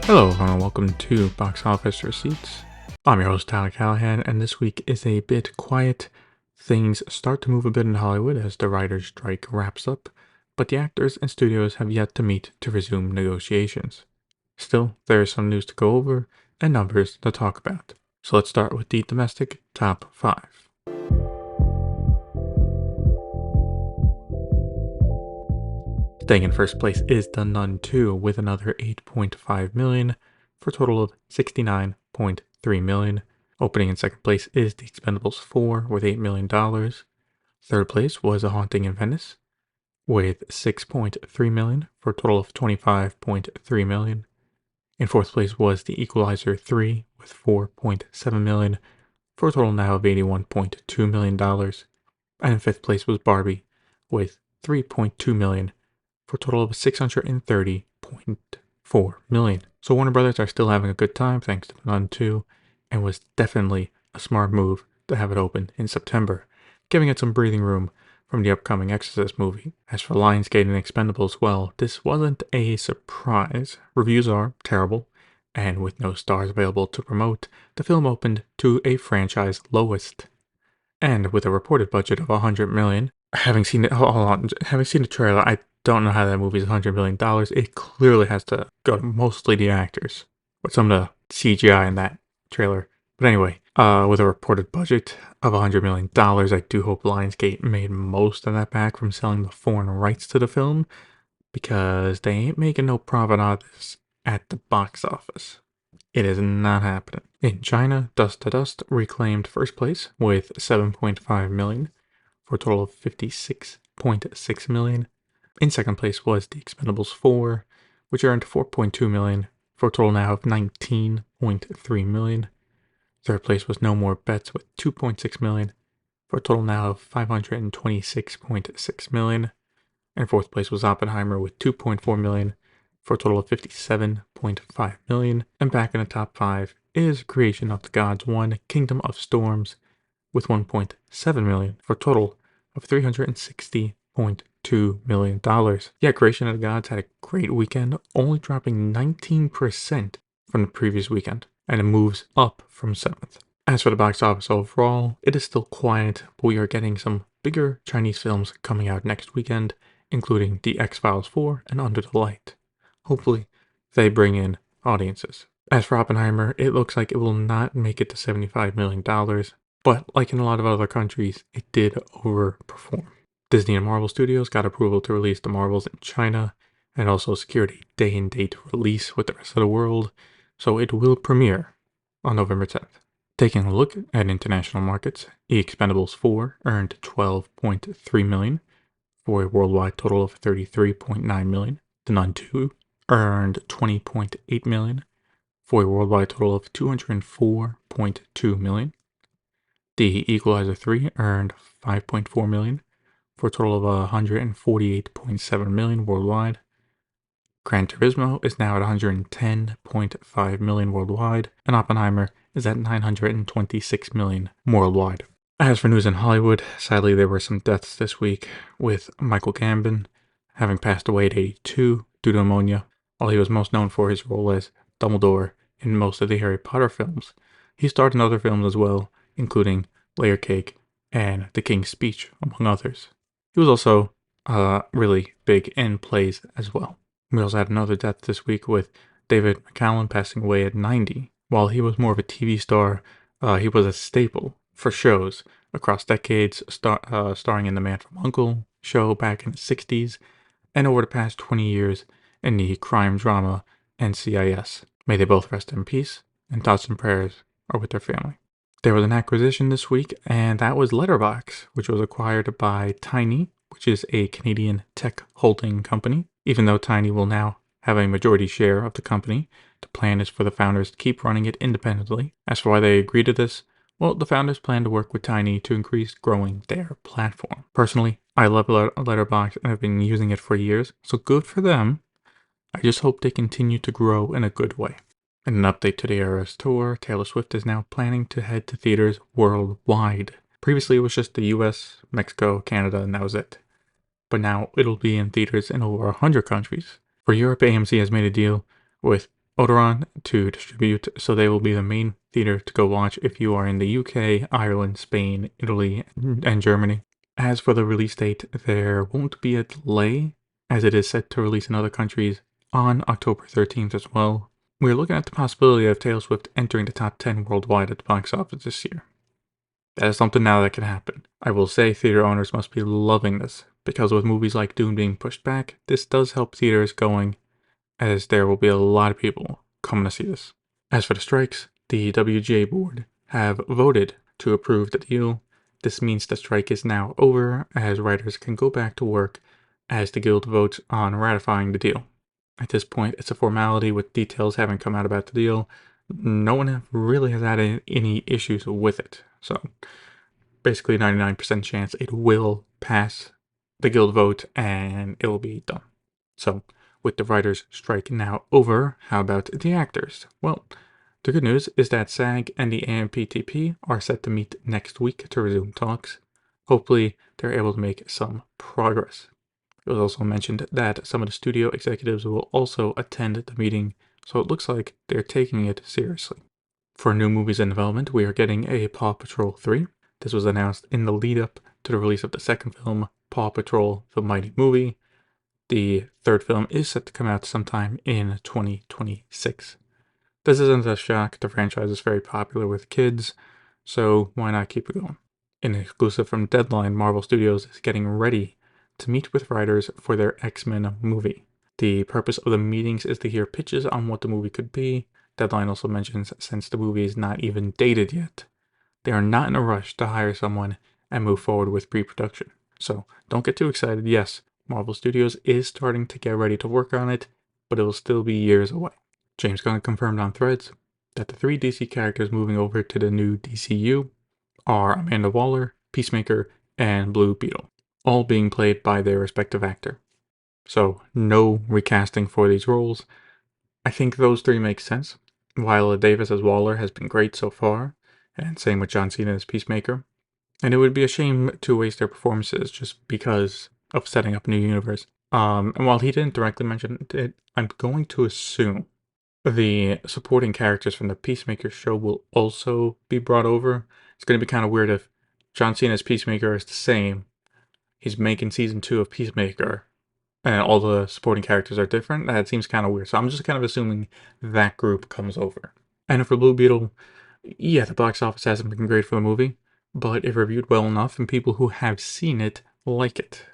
Hello everyone and welcome to Box Office Receipts. I'm your host Tyler Callahan, and this week is a bit quiet. Things start to move a bit in Hollywood as the writer's strike wraps up, but the actors and studios have yet to meet to resume negotiations. Still, there is some news to go over and numbers to talk about. So let's start with the domestic top 5. Staying in first place is The Nun 2 with another 8.5 million for a total of 69.3 million. Opening in second place is The Expendables 4 with $8 million. Third place was A Haunting in Venice with 6.3 million for a total of 25.3 million. In fourth place was The Equalizer 3 with 4.7 million for a total now of $81.2 million. And in fifth place was Barbie with 3.2 million for a total of 630.4 million. So Warner Brothers are still having a good time thanks to The Nun 2, and was definitely a smart move to have it open in September, giving it some breathing room from the upcoming Exorcist movie. As for Lionsgate and Expendables, well, this wasn't a surprise. Reviews are terrible, and with no stars available to promote, the film opened to a franchise lowest. And with a reported budget of $100 million, having seen the trailer, I don't know how that movie is $100 million. It clearly has to go to mostly the actors, with some of the CGI in that trailer. But anyway, with a reported budget of $100 million, I do hope Lionsgate made most of that back from selling the foreign rights to the film, because they ain't making no profit on this at the box office. It is not happening. In China, Dust to Dust reclaimed first place with 7.5 million for a total of 56.6 million. In second place was The Expendables 4, which earned 4.2 million for a total now of 19.3 million. Third place was No More Bets with 2.6 million for a total now of 526.6 million. And fourth place was Oppenheimer with 2.4 million for a total of 57.5 million. And back in the top 5 is Creation of the Gods 1, Kingdom of Storms with 1.7 million for a total of $360.2 million. Yeah, Creation of the Gods had a great weekend, only dropping 19% from the previous weekend, and it moves up from 7th. As for the box office overall, it is still quiet, but we are getting some bigger Chinese films coming out next weekend, including The X-Files 4 and Under the Light. Hopefully, they bring in audiences. As for Oppenheimer, it looks like it will not make it to $75 million, but like in a lot of other countries, it did overperform. Disney and Marvel Studios got approval to release the Marvels in China, and also secured a day and date release with the rest of the world, so it will premiere on November 10th. Taking a look at international markets, The Expendables 4 earned 12.3 million for a worldwide total of 33.9 million. The Nun 2 earned 20.8 million for a worldwide total of 204.2 million. The Equalizer 3 earned 5.4 million for a total of 148.7 million worldwide. Gran Turismo is now at 110.5 million worldwide, and Oppenheimer is at 926 million worldwide. As for news in Hollywood, sadly there were some deaths this week, with Michael Gambon having passed away at 82 due to pneumonia. While he was most known for his role as Dumbledore in most of the Harry Potter films, he starred in other films as well, including Layer Cake and The King's Speech, among others. He was also really big in plays as well. We also had another death this week with David McCallum passing away at 90. While he was more of a TV star, he was a staple for shows across decades, starring in The Man from U.N.C.L.E. show back in the 60s, and over the past 20 years in the crime drama NCIS. May they both rest in peace, and thoughts and prayers are with their family. There was an acquisition this week, and that was Letterboxd, which was acquired by Tiny, which is a Canadian tech holding company. Even though Tiny will now have a majority share of the company, the plan is for the founders to keep running it independently. As for why they agreed to this, well, the founders plan to work with Tiny to increase growing their platform. Personally, I love Letterboxd and have been using it for years, so good for them. I just hope they continue to grow in a good way. In an update to the Eras Tour, Taylor Swift is now planning to head to theaters worldwide. Previously, it was just the US, Mexico, Canada, and that was it. But now it'll be in theaters in over 100 countries. For Europe, AMC has made a deal with Odeon to distribute, so they will be the main theater to go watch if you are in the UK, Ireland, Spain, Italy, and Germany. As for the release date, there won't be a delay, as it is set to release in other countries on October 13th as well. We're looking at the possibility of Taylor Swift entering the top 10 worldwide at the box office this year. That is something now that can happen. I will say theater owners must be loving this, because with movies like Dune being pushed back, this does help theaters going, as there will be a lot of people coming to see this. As for the strikes, the WGA board have voted to approve the deal. This means the strike is now over, as writers can go back to work as the guild votes on ratifying the deal. At this point, it's a formality with details having come out about the deal. No one really has had any issues with it. So basically 99% chance it will pass the guild vote and it will be done. So with the writers' strike now over, how about the actors? Well, the good news is that SAG and the AMPTP are set to meet next week to resume talks. Hopefully, they're able to make some progress. It was also mentioned that some of the studio executives will also attend the meeting, so it looks like they're taking it seriously. For new movies in development, we are getting a PAW Patrol 3. This was announced in the lead up to the release of the second film, PAW Patrol: The Mighty Movie. The third film is set to come out sometime in 2026. This isn't a shock, the franchise is very popular with kids, so why not keep it going? An exclusive from Deadline, Marvel Studios is getting ready to meet with writers for their X-Men movie. The purpose of the meetings is to hear pitches on what the movie could be. Deadline also mentions since the movie is not even dated yet, they are not in a rush to hire someone and move forward with pre-production. So don't get too excited. Yes, Marvel Studios is starting to get ready to work on it, but it will still be years away. James Gunn confirmed on Threads that the 3 DC characters moving over to the new DCU are Amanda Waller, Peacemaker, and Blue Beetle, all being played by their respective actor. So no recasting for these roles. I think those 3 make sense. Viola Davis as Waller has been great so far, and same with John Cena as Peacemaker. And it would be a shame to waste their performances just because of setting up a new universe. And while he didn't directly mention it, I'm going to assume the supporting characters from the Peacemaker show will also be brought over. It's going to be kind of weird if John Cena's Peacemaker is the same. He's making season 2 of Peacemaker, and all the supporting characters are different. That seems kind of weird. So I'm just kind of assuming that group comes over. And for Blue Beetle, yeah, the box office hasn't been great for the movie, but it reviewed well enough, and people who have seen it like it.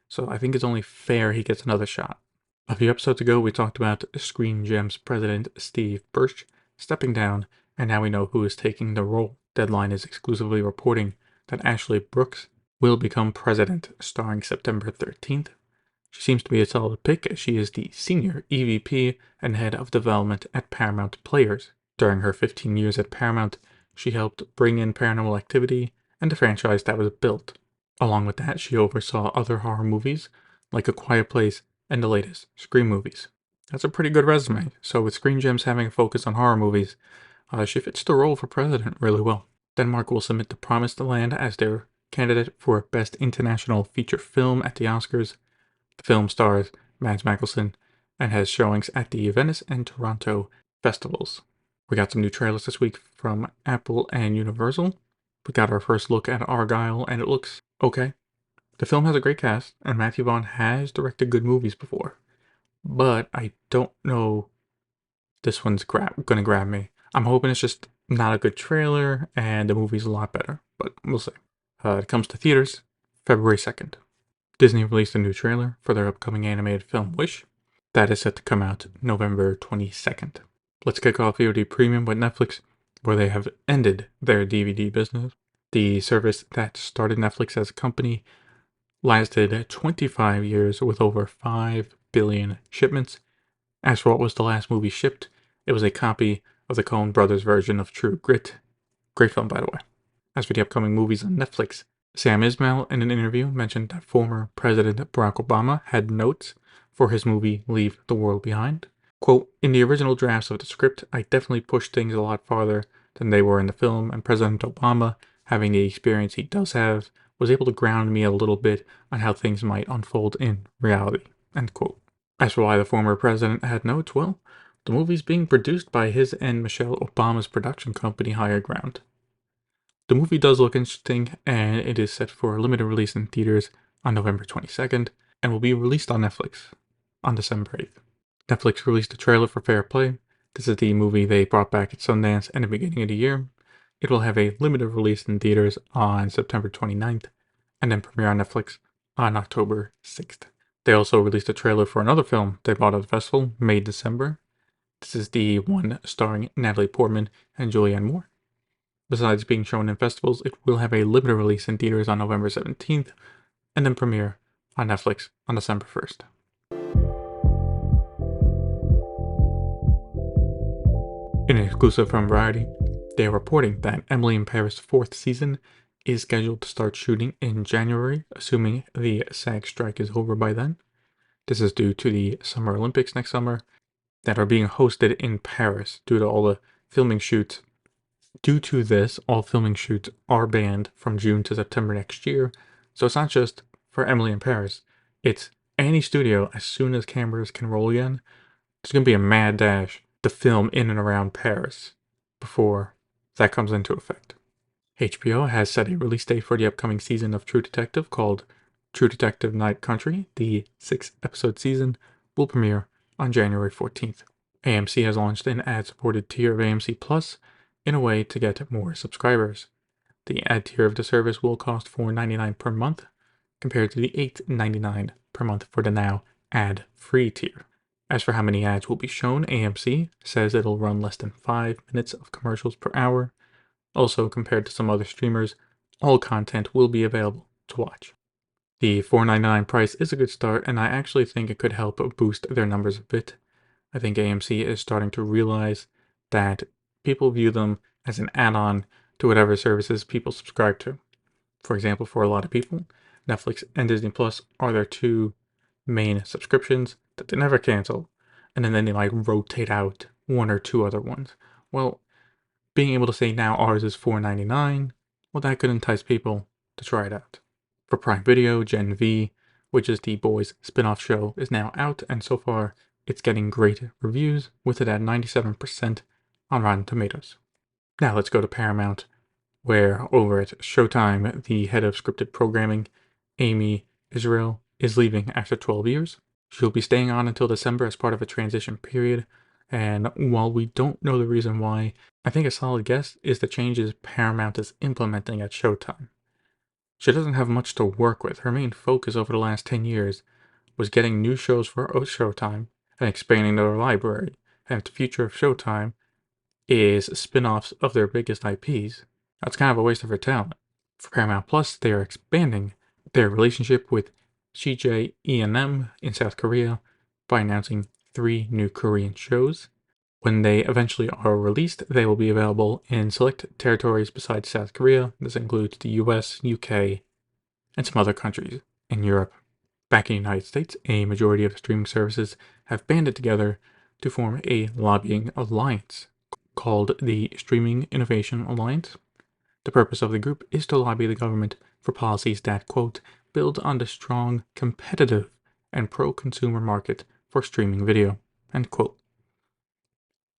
So I think it's only fair he gets another shot. A few episodes ago, we talked about Screen Gems president Steve Bersch stepping down, and now we know who is taking the role. Deadline is exclusively reporting that Ashley Brooks will become president starting September 13th. She seems to be a solid pick, as she is the senior EVP and head of development at Paramount Players. During her 15 years at Paramount, she helped bring in Paranormal Activity and the franchise that was built. Along with that, she oversaw other horror movies like A Quiet Place and the latest Scream movies. That's a pretty good resume, so with Screen Gems having a focus on horror movies, she fits the role for president really well. Denmark will submit The Promised Land as their candidate for Best International Feature Film at the Oscars. The film stars Mads Mikkelsen and has showings at the Venice and Toronto festivals. We got some new trailers this week from Apple and Universal. We got our first look at Argyle, and it looks okay. The film has a great cast, and Matthew Vaughn has directed good movies before. But I don't know this one's gonna grab me. I'm hoping it's just not a good trailer, and the movie's a lot better. But we'll see. It comes to theaters February 2nd. Disney released a new trailer for their upcoming animated film Wish. That is set to come out November 22nd. Let's kick off VOD Premium with Netflix, where they have ended their DVD business. The service that started Netflix as a company lasted 25 years with over 5 billion shipments. As for what was the last movie shipped, it was a copy of the Coen Brothers version of True Grit. Great film, by the way. As for the upcoming movies on Netflix, Sam Esmail in an interview mentioned that former President Barack Obama had notes for his movie Leave the World Behind. Quote, in the original drafts of the script, I definitely pushed things a lot farther than they were in the film, and President Obama, having the experience he does have, was able to ground me a little bit on how things might unfold in reality, end quote. As for why the former president had notes, well, The movie's being produced by his and Michelle Obama's production company, Higher Ground. The movie does look interesting, and it is set for a limited release in theaters on November 22nd, and will be released on Netflix on December 8th. Netflix released a trailer for Fair Play. This is the movie they brought back at Sundance in the beginning of the year. It will have a limited release in theaters on September 29th, and then premiere on Netflix on October 6th. They also released a trailer for another film they bought at the festival, May December. This is the one starring Natalie Portman and Julianne Moore. Besides being shown in festivals, it will have a limited release in theaters on November 17th, and then premiere on Netflix on December 1st. In an exclusive from Variety, they are reporting that Emily in Paris' 4th season is scheduled to start shooting in January, assuming the SAG strike is over by then. This is due to the Summer Olympics next summer that are being hosted in Paris due to all the filming shoots. Due to this, all filming shoots are banned from June to September next year. So it's not just for Emily in Paris. It's any studio, as soon as cameras can roll again, there's going to be a mad dash to film in and around Paris before that comes into effect. HBO has set a release date for the upcoming season of True Detective called True Detective Night Country. The 6-episode season will premiere on January 14th. AMC has launched an ad-supported tier of AMC Plus in a way to get more subscribers. The ad tier of the service will cost $4.99 per month, compared to the $8.99 per month for the now ad-free tier. As for how many ads will be shown, AMC says it'll run less than 5 minutes of commercials per hour. Also, compared to some other streamers, all content will be available to watch. The $4.99 price is a good start, and I actually think it could help boost their numbers a bit. I think AMC is starting to realize that people view them as an add-on to whatever services people subscribe to. For example, for a lot of people, Netflix and Disney Plus are their two main subscriptions that they never cancel, and then they might rotate out one or two other ones. Well, being able to say now ours is $4.99, well, that could entice people to try it out. For Prime Video, Gen V, which is the Boys spin-off show, is now out, and so far it's getting great reviews, with it at 97% on Rotten Tomatoes. Now let's go to Paramount, where over at Showtime, the head of scripted programming, Amy Israel, is leaving after 12 years. She'll be staying on until December as part of a transition period, and while we don't know the reason why, I think a solid guess is the changes Paramount is implementing at Showtime. She doesn't have much to work with. Her main focus over the last 10 years was getting new shows for Showtime and expanding their library, and the future of Showtime is spin-offs of their biggest IPs. That's kind of a waste of her talent. For Paramount Plus, they are expanding their relationship with CJ E&M in South Korea by announcing 3 new Korean shows. When they eventually are released, they will be available in select territories besides South Korea. This includes the US, UK, and some other countries in Europe. Back in the United States, a majority of the streaming services have banded together to form a lobbying alliance called the Streaming Innovation Alliance. The purpose of the group is to lobby the government for policies that, quote, build on the strong, competitive, and pro-consumer market for streaming video, end quote.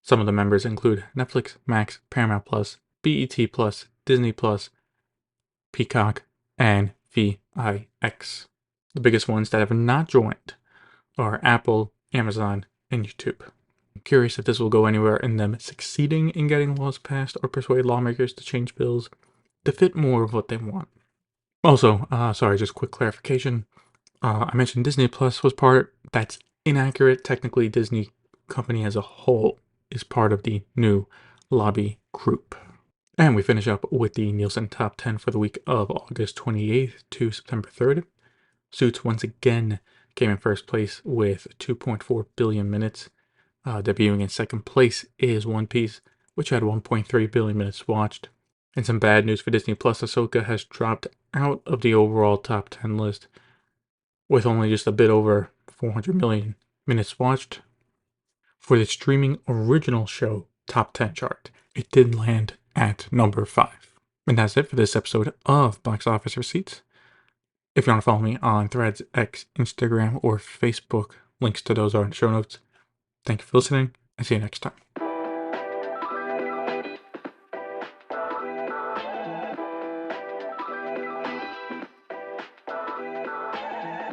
Some of the members include Netflix, Max, Paramount Plus, BET Plus, Disney Plus, Peacock, and VIX. The biggest ones that have not joined are Apple, Amazon, and YouTube. I'm curious if this will go anywhere in them succeeding in getting laws passed or persuade lawmakers to change bills to fit more of what they want. Also, just quick clarification. I mentioned Disney Plus was part. That's inaccurate. Technically, Disney company as a whole is part of the new lobby group. And we finish up with the Nielsen Top 10 for the week of August 28th to September 3rd. Suits once again came in first place with 2.4 billion minutes. Debuting in second place is One Piece, which had 1.3 billion minutes watched. And some bad news for Disney Plus, Ahsoka has dropped out of the overall top 10 list with only just a bit over 400 million minutes watched. For the streaming original show top 10 chart, it did land at number 5. And that's it for this episode of Box Office Receipts. If you want to follow me on Threads, X, Instagram, or Facebook, links to those are in the show notes. Thank you for listening, and see you next time.